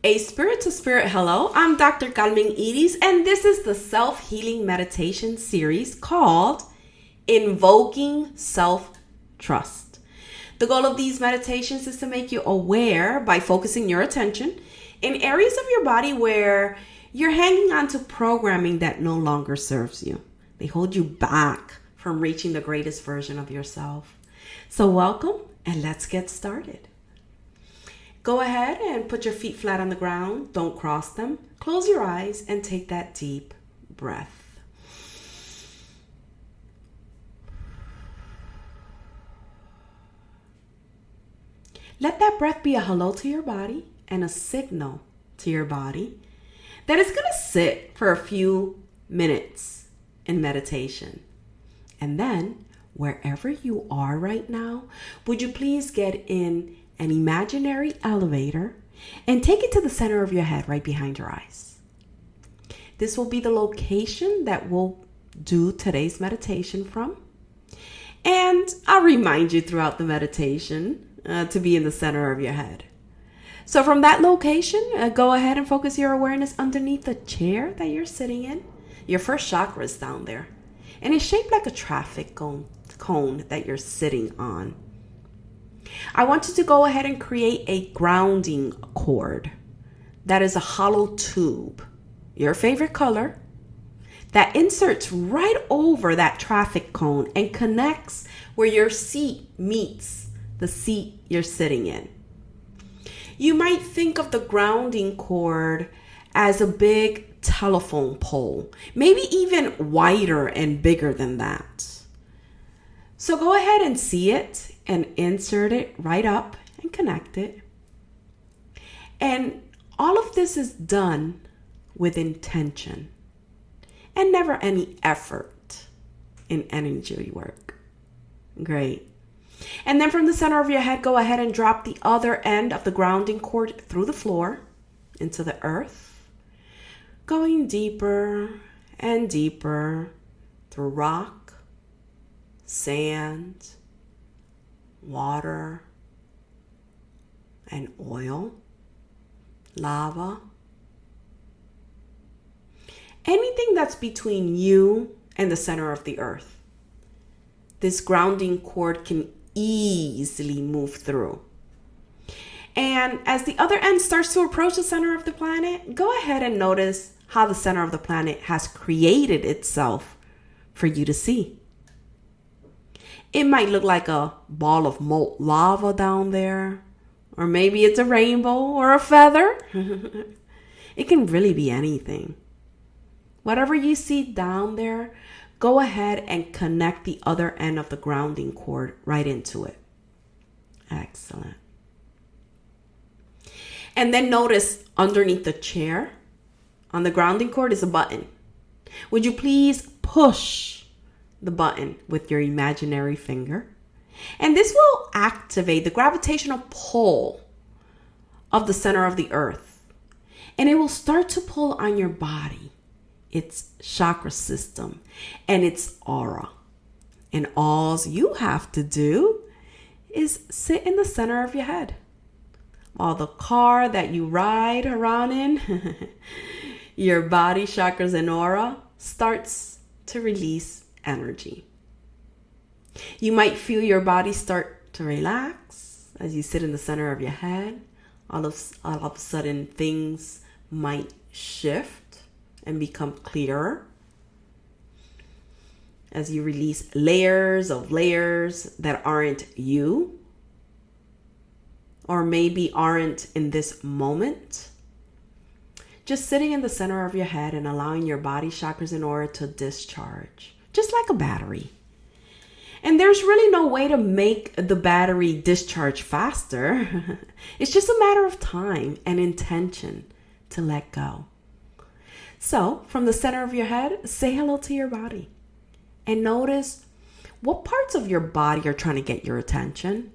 A spirit to spirit hello. I'm Dr. Carmen Iris, and this is the self-healing meditation series called Invoking Self-Trust. The goal of these meditations is to make you aware by focusing your attention in areas of your body where you're hanging on to programming that no longer serves you. They hold you back from reaching the greatest version of yourself. So welcome, and let's get started. Go ahead and put your feet flat on the ground. Don't cross them. Close your eyes and take that deep breath. Let that breath be a hello to your body and a signal to your body that it's going to sit for a few minutes in meditation. And then, wherever you are right now, would you please get in an imaginary elevator and take it to the center of your head right behind your eyes. This will be the location that we'll do today's meditation from. And I'll remind you throughout the meditation to be in the center of your head. So from that location, go ahead and focus your awareness underneath the chair that you're sitting in. Your first chakra is down there. And it's shaped like a traffic cone that you're sitting on. I want you to go ahead and create a grounding cord that is a hollow tube, your favorite color, that inserts right over that traffic cone and connects where your seat meets the seat you're sitting in. You might think of the grounding cord as a big telephone pole, maybe even wider and bigger than that. So go ahead and see it and insert it right up and connect it. And all of this is done with intention and never any effort in energy work. Great. And then from the center of your head, go ahead and drop the other end of the grounding cord through the floor into the earth, going deeper and deeper through rock, sand, water, and oil, lava. Anything that's between you and the center of the earth. This grounding cord can easily move through. And as the other end starts to approach the center of the planet, go ahead and notice how the center of the planet has created itself for you to see. It might look like a ball of molten lava down there, or maybe it's a rainbow or a feather. It can really be anything. Whatever you see down there, go ahead and connect the other end of the grounding cord right into it. Excellent. And then notice underneath the chair, on the grounding cord is a button. Would you please push the button with your imaginary finger? And this will activate the gravitational pull of the center of the earth. And it will start to pull on your body, its chakra system, and its aura. And all you have to do is sit in the center of your head. While the car that you ride around in, your body, chakras, and aura starts to release energy. You might feel your body start to relax as you sit in the center of your head. All of a sudden, things might shift and become clearer as you release layers that aren't you, or maybe aren't in this moment. Just sitting in the center of your head and allowing your body, chakras, and aura to discharge, just like a battery. And there's really no way to make the battery discharge faster. It's just a matter of time and intention to let go. So from the center of your head, say hello to your body and notice what parts of your body are trying to get your attention,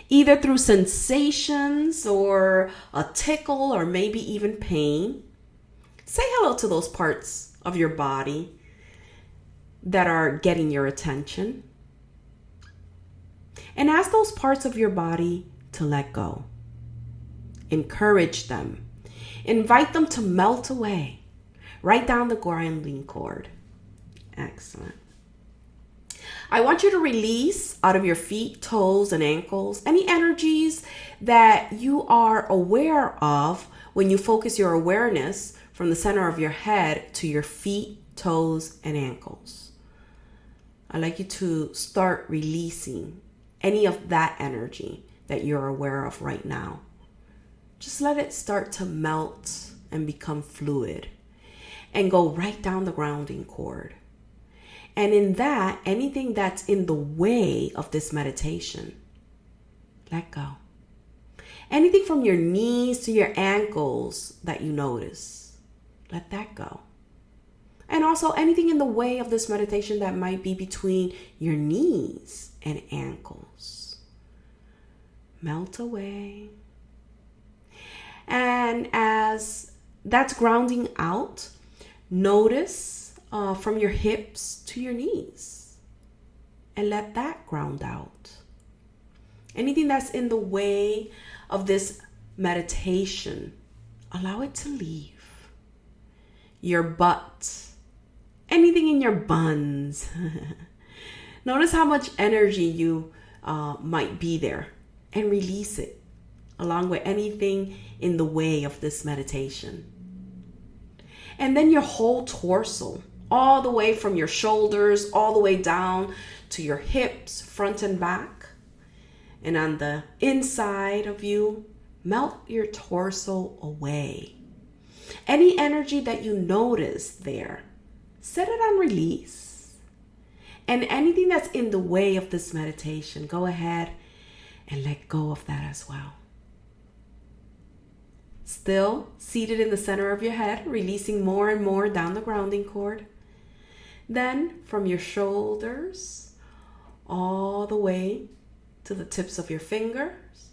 either through sensations or a tickle or maybe even pain. Say hello to those parts of your body that are getting your attention. And ask those parts of your body to let go. Encourage them Invite them to melt away, right down the grounding cord. Excellent. I want you to release out of your feet, toes, and ankles any energies that you are aware of when you focus your awareness from the center of your head to your feet, toes, and ankles. I'd like you to start releasing any of that energy that you're aware of right now. Just let it start to melt and become fluid and go right down the grounding cord. And in that, anything that's in the way of this meditation, let go. Anything from your knees to your ankles that you notice, let that go. And also anything in the way of this meditation that might be between your knees and ankles, melt away. And as that's grounding out, notice from your hips to your knees and let that ground out. Anything that's in the way of this meditation, allow it to leave. Your butt, anything in your buns. Notice how much energy you might be there and release it along with anything in the way of this meditation. And then your whole torso, all the way from your shoulders, all the way down to your hips, front and back. And on the inside of you, melt your torso away. Any energy that you notice there, set it on release. And anything that's in the way of this meditation, go ahead and let go of that as well. Still seated in the center of your head, releasing more and more down the grounding cord. Then from your shoulders all the way to the tips of your fingers.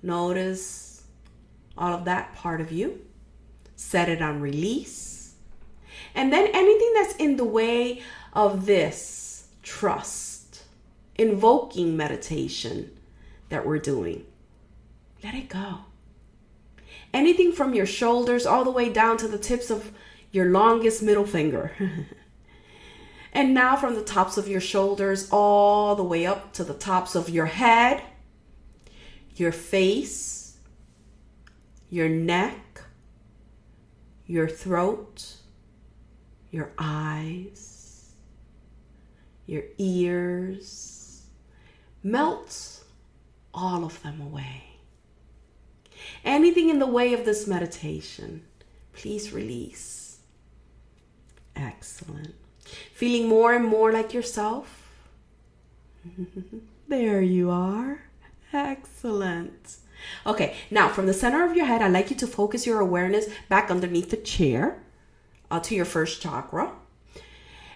Notice all of that part of you. Set it on release. And then anything that's in the way of this trust, invoking meditation that we're doing, let it go. Anything from your shoulders all the way down to the tips of your longest middle finger. And now from the tops of your shoulders all the way up to the tops of your head, your face, your neck, your throat, your eyes, your ears. Melt all of them away. Anything in the way of this meditation, please release. Excellent. Feeling more and more like yourself. There you are. Excellent. Okay, now from the center of your head, I'd like you to focus your awareness back underneath the chair to your first chakra.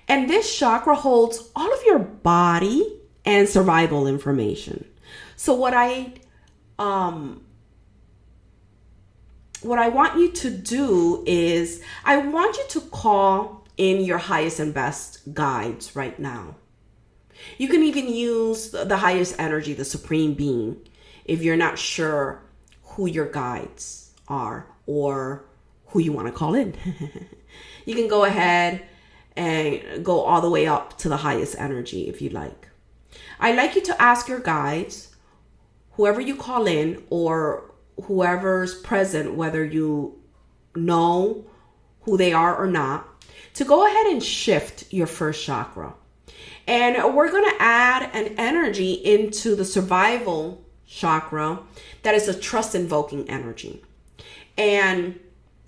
And this chakra holds all of your body and survival information. So what I want you to do is I want you to call in your highest and best guides right now. You can even use the highest energy, the supreme being, if you're not sure who your guides are or who you want to call in. You can go ahead and go all the way up to the highest energy if you like. I'd like you to ask your guides, whoever you call in or whoever's present, whether you know who they are or not, to go ahead and shift your first chakra. And we're going to add an energy into the survival chakra that is a trust invoking energy. And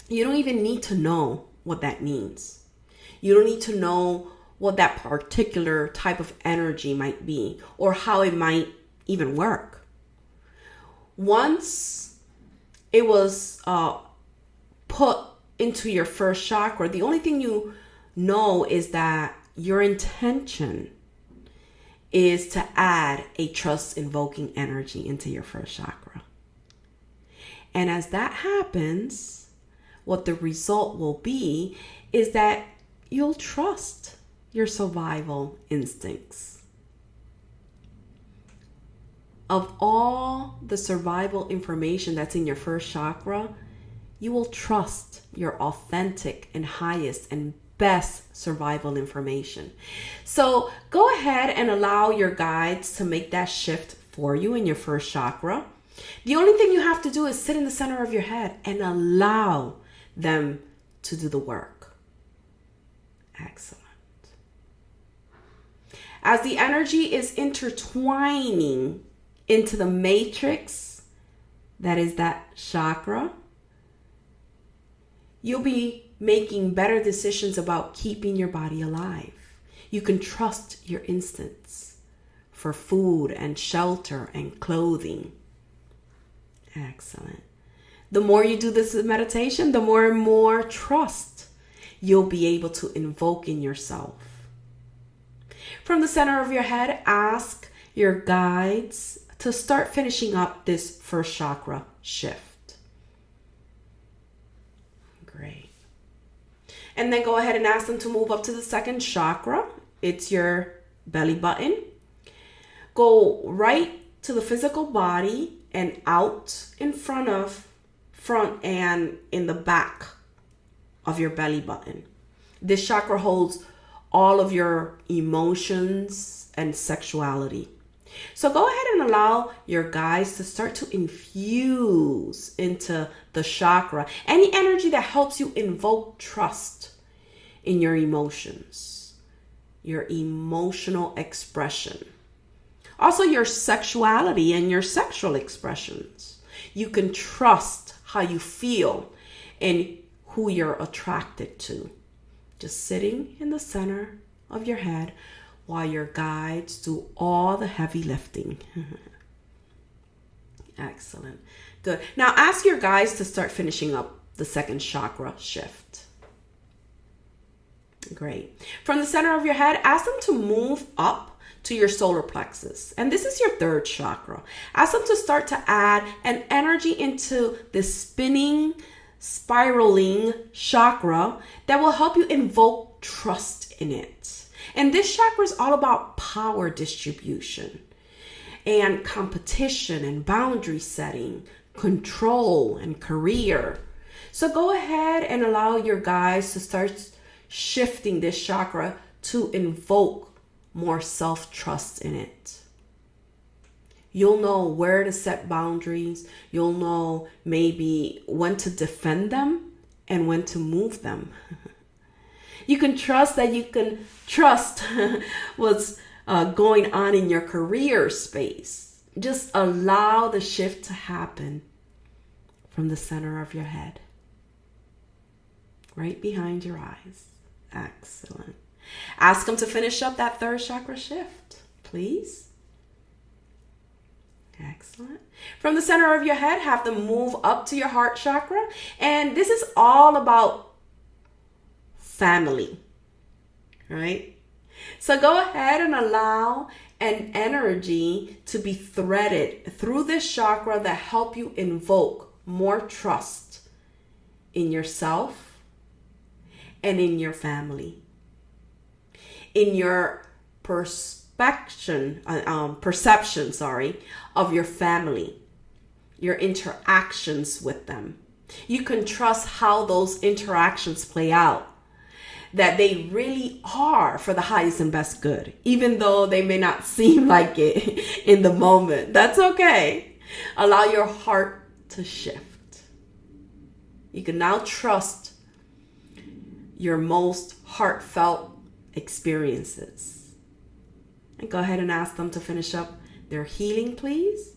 you don't even need to know what that means. You don't need to know what that particular type of energy might be or how it might even work. Once it was put into your first chakra, the only thing you know is that your intention is to add a trust invoking energy into your first chakra. And as that happens, what the result will be is that you'll trust your survival instincts. Of all the survival information that's in your first chakra, you will trust your authentic and highest and best survival information. So go ahead and allow your guides to make that shift for you in your first chakra. The only thing you have to do is sit in the center of your head and allow them to do the work. Excellent. As the energy is intertwining into the matrix, that is that chakra, you'll be making better decisions about keeping your body alive. You can trust your instincts for food and shelter and clothing. Excellent. The more you do this meditation, the more and more trust you'll be able to invoke in yourself. From the center of your head, ask your guides to start finishing up this first chakra shift. Great. And then go ahead and ask them to move up to the second chakra. It's your belly button. Go right to the physical body and out in front and in the back of your belly button. This chakra holds all of your emotions and sexuality. So go ahead and allow your guides to start to infuse into the chakra any energy that helps you invoke trust in your emotions, your emotional expression. Also your sexuality and your sexual expressions. You can trust how you feel and who you're attracted to. Just sitting in the center of your head while your guides do all the heavy lifting. Excellent. Good. Now ask your guides to start finishing up the second chakra shift. Great. From the center of your head, ask them to move up to your solar plexus. And this is your third chakra. Ask them to start to add an energy into this spinning, spiraling chakra that will help you invoke trust in it. And this chakra is all about power distribution and competition and boundary setting, control and career. So go ahead and allow your guides to start shifting this chakra to invoke more self-trust in it. You'll know where to set boundaries. You'll know maybe when to defend them and when to move them. You can trust that you can trust what's going on in your career space. Just allow the shift to happen from the center of your head, right behind your eyes. Excellent. Ask them to finish up that third chakra shift, please. Excellent. From the center of your head, have them move up to your heart chakra. And this is all about family, right? So go ahead and allow an energy to be threaded through this chakra that help you invoke more trust in yourself and in your family. In your perception of your family, your interactions with them. You can trust how those interactions play out, that they really are for the highest and best good, even though they may not seem like it in the moment. That's okay. Allow your heart to shift. You can now trust your most heartfelt experiences. And go ahead and ask them to finish up their healing, please.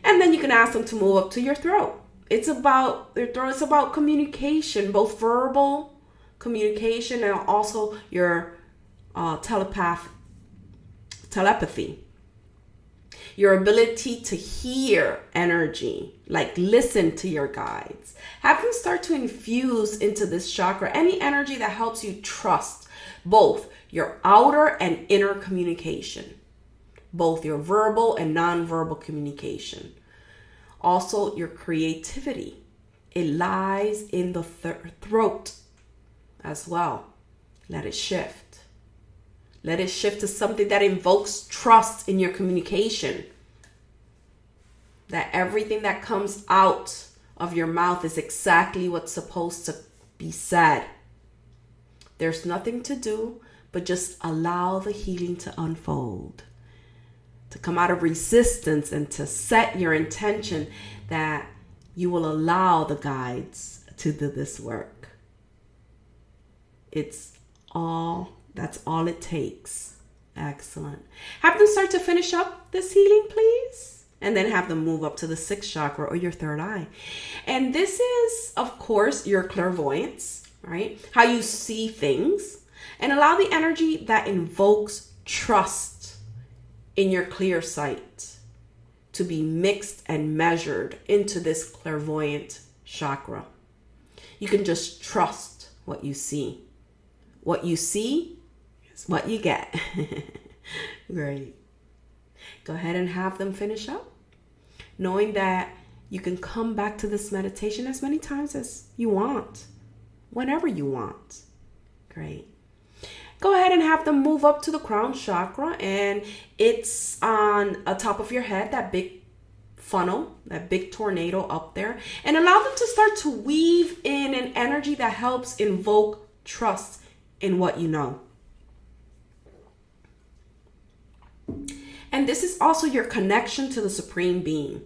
And then you can ask them to move up to your throat. It's about your throat. It's about communication, both verbal communication and also your telepathy. Your ability to hear energy, like listen to your guides. Have them start to infuse into this chakra any energy that helps you trust both your outer and inner communication, both your verbal and nonverbal communication. Also, your creativity. It lies in the throat as well. Let it shift. Let it shift to something that invokes trust in your communication. That everything that comes out of your mouth is exactly what's supposed to be said. There's nothing to do but just allow the healing to unfold, to come out of resistance, and to set your intention that you will allow the guides to do this work. That's all it takes. Excellent. Have them start to finish up this healing, please. And then have them move up to the 6th chakra or your 3rd eye. And this is, of course, your clairvoyance, right? How you see things. And allow the energy that invokes trust in your clear sight to be mixed and measured into this clairvoyant chakra. You can just trust what you see. What you see is what you get. Great. Go ahead and have them finish up, knowing that you can come back to this meditation as many times as you want, whenever you want. Great. Go ahead and have them move up to the crown chakra, and it's on the top of your head, that big funnel, that big tornado up there, and allow them to start to weave in an energy that helps invoke trust in what you know. And this is also your connection to the Supreme Being.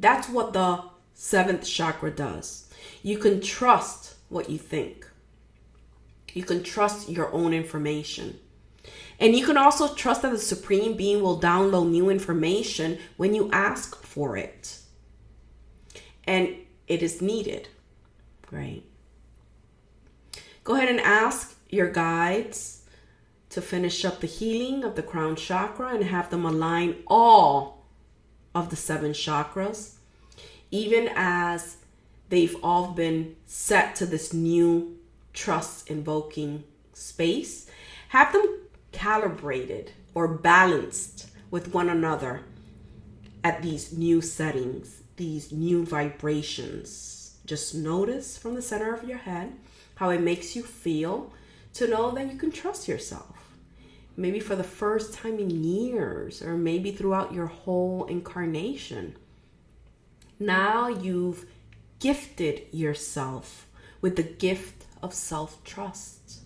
That's what the 7th chakra does. You can trust what you think. You can trust your own information. And you can also trust that the Supreme Being will download new information when you ask for it. And it is needed. Great. Go ahead and ask your guides to finish up the healing of the crown chakra and have them align all of the 7 chakras, even as they've all been set to this new trust invoking space. Have them calibrated or balanced with one another at these new settings, these new vibrations. Just notice from the center of your head how it makes you feel to know that you can trust yourself. Maybe for the first time in years, or maybe throughout your whole incarnation. Now you've gifted yourself with the gift of self-trust.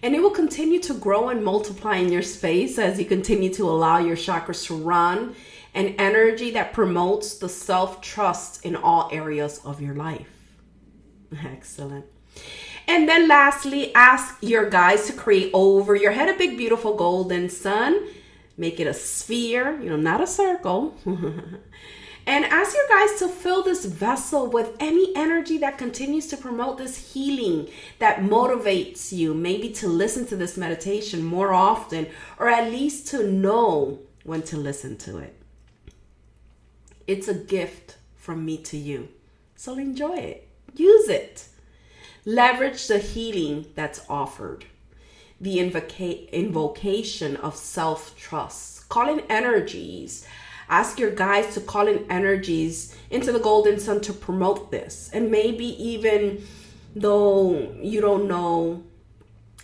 And it will continue to grow and multiply in your space as you continue to allow your chakras to run an energy that promotes the self-trust in all areas of your life. Excellent. And then lastly, ask your guides to create over your head a big, beautiful golden sun. Make it a sphere, not a circle. And ask your guides to fill this vessel with any energy that continues to promote this healing, that motivates you maybe to listen to this meditation more often, or at least to know when to listen to it. It's a gift from me to you. So enjoy it. Use it. Leverage the healing that's offered. The invocation of self-trust. Call in energies. Ask your guides to call in energies into the golden sun to promote this. And maybe even though you don't know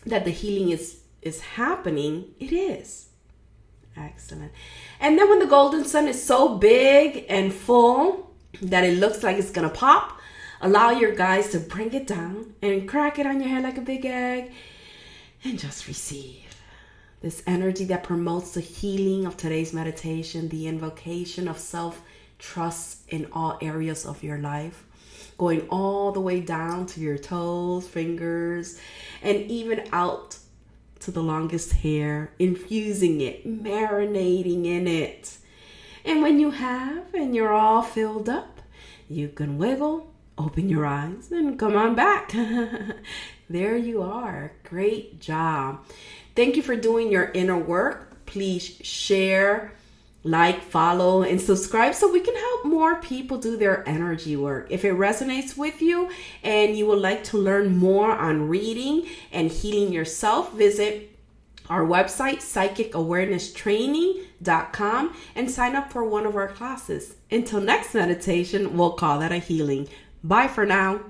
that the healing is happening, it is. Excellent. And then when the golden sun is so big and full that it looks like it's going to pop, allow your guides to bring it down and crack it on your head like a big egg and just receive this energy that promotes the healing of today's meditation, the invocation of self-trust in all areas of your life, going all the way down to your toes, fingers, and even out to the longest hair, infusing it, marinating in it. And when you have and you're all filled up, you can wiggle, open your eyes, and come on back. There you are. Great job. Thank you for doing your inner work. Please share, like, follow, and subscribe so we can help more people do their energy work. If it resonates with you and you would like to learn more on reading and healing yourself, visit our website, psychicawarenesstraining.com, and sign up for one of our classes. Until next meditation, we'll call that a healing. Bye for now.